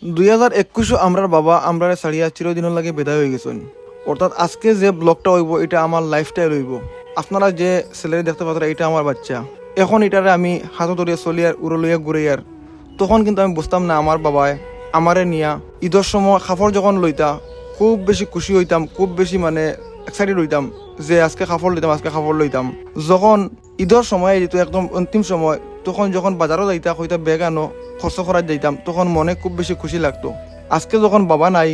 2021 আমরার বাবা আমরারে ছাড়িয়া চিরদিনের লাগে বিদায় হয়ে গেছেন। অর্থাৎ আজকে যে ব্লগটা হইব এটা আমার লাইফটাই রইব। আপনারা যে স্যালারি দেখতে পাচ্ছেন এটা আমার বাচ্চা। এখন এটারে আমি হাতে ধরিয়া চলিয়ার উড়ো লইয়া ঘুরাইয়ার তখন কিন্তু আমি বুঝতাম না আমার বাবায় আমারে নিয়া ঈদের সময় খাফর যখন লইতা খুব বেশি খুশি হইতাম, খুব বেশি মানে এক্সাইটেড হইতাম যে আজকে খাফর লইতাম, আজকে খাফর লইতাম। যখন ঈদের সময় যেত একদম অন্তিম সময় তখন যখন বাজারও যাইতা হইতা ব্যাগ আনো খরচ করার যাইতাম তখন মনে খুব বেশি খুশি লাগতো। আজকে যখন বাবা নাই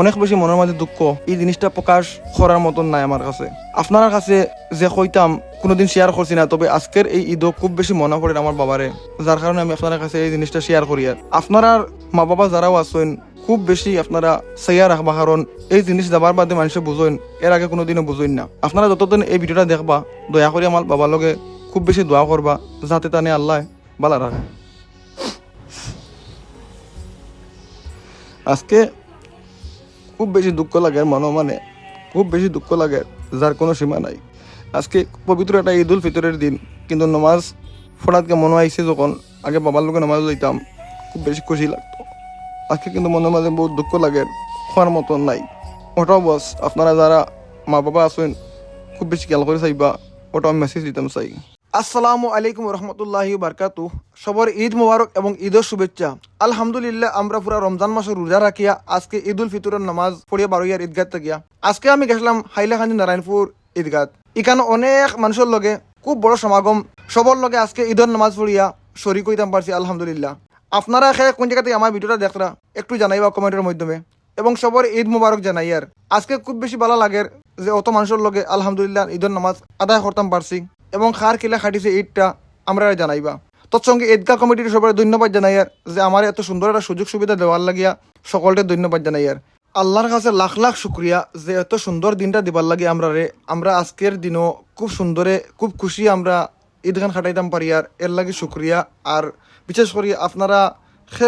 অনেক বেশি মনের মাঝে দুঃখ, এই জিনিসটা প্রকাশ করার মতন নাই আমার কাছে। আপনার কাছে যে কইতাম কোনোদিন শেয়ার করছি না, তবে আজকের এই ঈদও খুব বেশি মনে পড়ে আমার বাবারে, যার কারণে আমি আপনার কাছে এই জিনিসটা শেয়ার করি। আর আপনার মা বাবা যারাও আছেন খুব বেশি আপনারা সাইয়া রাখবা, কারণ এই জিনিস যাবার বাদে মানুষে বুঝেন, এর আগে কোনোদিনও বুঝেন না। আপনারা যতদিন এই ভিডিওটা দেখবা দয়া করে আমার বাবার লগে খুব বেশি দোয়া করবা যাতে তানে আল্লাহ ভালো রাখে। আজকে খুব বেশি দুঃখ লাগে মানে খুব বেশি দুঃখ লাগে, যার কোনো সীমা নাই। আজকে পবিত্র একটা ঈদ উল ফিতরের দিন, কিন্তু নমাজ ফোড়াতকে মনে আইসে যখন আগে বাবার লোকে নমাজ লইতাম খুব বেশি খুশি লাগতো। আজকে কিন্তু মনের মাঝে বহুত দুঃখ লাগে, হওয়ার মতন নাই। ওটাও বস আপনারা যারা মা বাবা আছেন খুব বেশি খেয়াল করে চাইবা, ওটাও আমি মেসেজ দিতাম চাই। আসসালামু আলাইকুম রহমতুল্লাহি বারকাতু। সবার ঈদ মোবারক এবং ঈদের শুভেচ্ছা। আলহামদুলিল্লাহ আমরা পুরা রমজান মাসের রোজা রাখিয়া আজকে ঈদ উল ফিতরের নামাজ পড়িয়া বারোয়ার ঈদগাহ থাকিয়া আজকে আমি গেছিলাম হাইলাকান্দি নারায়ণপুর ঈদগাহ। এখানে অনেক মানুষের লগে খুব বড় সমাগম, সবার লগে আজকে ঈদের নামাজ পড়িয়া শরীক হইতাম পারছি আলহামদুলিল্লাহ। আপনারা কোন জায়গা থেকে আমার ভিডিওটা দেখরা একটু জানাইবা কমেন্টের মাধ্যমে, এবং সবার ঈদ মুবারক জানাই। আর আজকে খুব বেশি ভালো লাগে যে অত মানুষের লগে আলহামদুলিল্লাহ ঈদের নামাজ আদায় করতাম পারছি, এবং খার কিলা খাটিছে ঈদটা আমরা জানাইবা। তৎসঙ্গে ঈদগাহ কমিটির সবাই ধন্যবাদ জানাই আর যে আমার এত সুন্দর একটা সুযোগ সুবিধা দেওয়ার লাগিয়া সকলকে ধন্যবাদ জানাই। আর আল্লাহর কাছে লাখ লাখ শুক্রিয়া যে এত সুন্দর দিনটা দিবার লাগে আমরা আজকের দিনও খুব সুন্দরে খুব খুশি আমরা ঈদগান খাটাইতাম পারি। আর এর লাগে শুক্রিয়া। আর বিশেষ করে আপনারা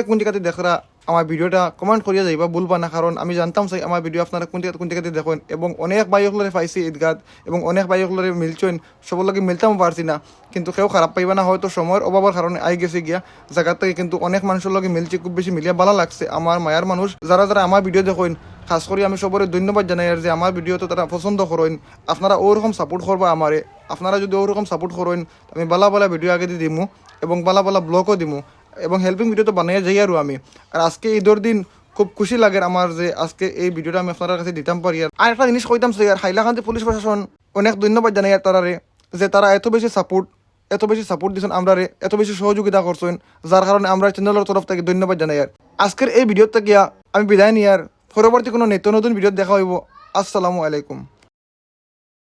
কোন জায়গাতে দেখরা আমার ভিডিওটা কমেন্ট করিয়া যাইবা ভুলবা না, কারণ আমি জানতাম চাই আমার ভিডিও আপনারা কোন জায়গাতে দেখেন। এবং অনেক বাইকলরে পাইছি ঈদগাহ, এবং অনেক বাইকলরে মিলছেন, সবার লগে মিলতাম পারছি না, কিন্তু কেউ খারাপ পাইবা না, হয়তো সময়ের অভাবের কারণে আই গেছে গিয়া জায়গার থেকে, কিন্তু অনেক মানুষের লগে মিলছে, খুব বেশি মিলিয়া ভালো লাগছে। আমার মায়ার মানুষ যারা যারা আমার ভিডিও দেখেন খাস করে আমি সবার ধন্যবাদ জানাই আর যে আমার ভিডিও তো তারা পছন্দ করেন। আপনারা ওরকম সাপোর্ট করবা আমারে, আপনারা যদি ওরকম সাপোর্ট করেন আমি বালা বালা ভিডিও আগে দিয়ে দিমু এবং বালা বালা ব্লগও দিমু, এবং হেল্পিং ভিডিও তো বানিয়ে যাই আর আমি। আর আজকে ঈদের দিন খুব খুশি লাগে আমার যে আজকে এই ভিডিওটা আমি আপনার কাছে দিতাম পারি। আর একটা জিনিস কইতাম স্যার, হাইলাকান্দি পুলিশ প্রশাসন অনেক ধন্যবাদ জানাই আর তারারে যে তারা এত বেশি সাপোর্ট দিচ্ছেন আমরারে, এত বেশি সহযোগিতা করছেন, যার কারণে আমরা চ্যানেলের তরফ থেকে ধন্যবাদ জানাই। আর আজকের এই ভিডিওতে গিয়া আমি বিদায় নিয়ে আর পরবর্তী কোনো নিত্য নতুন ভিডিও দেখা হইব। আসসালামু আলাইকুম।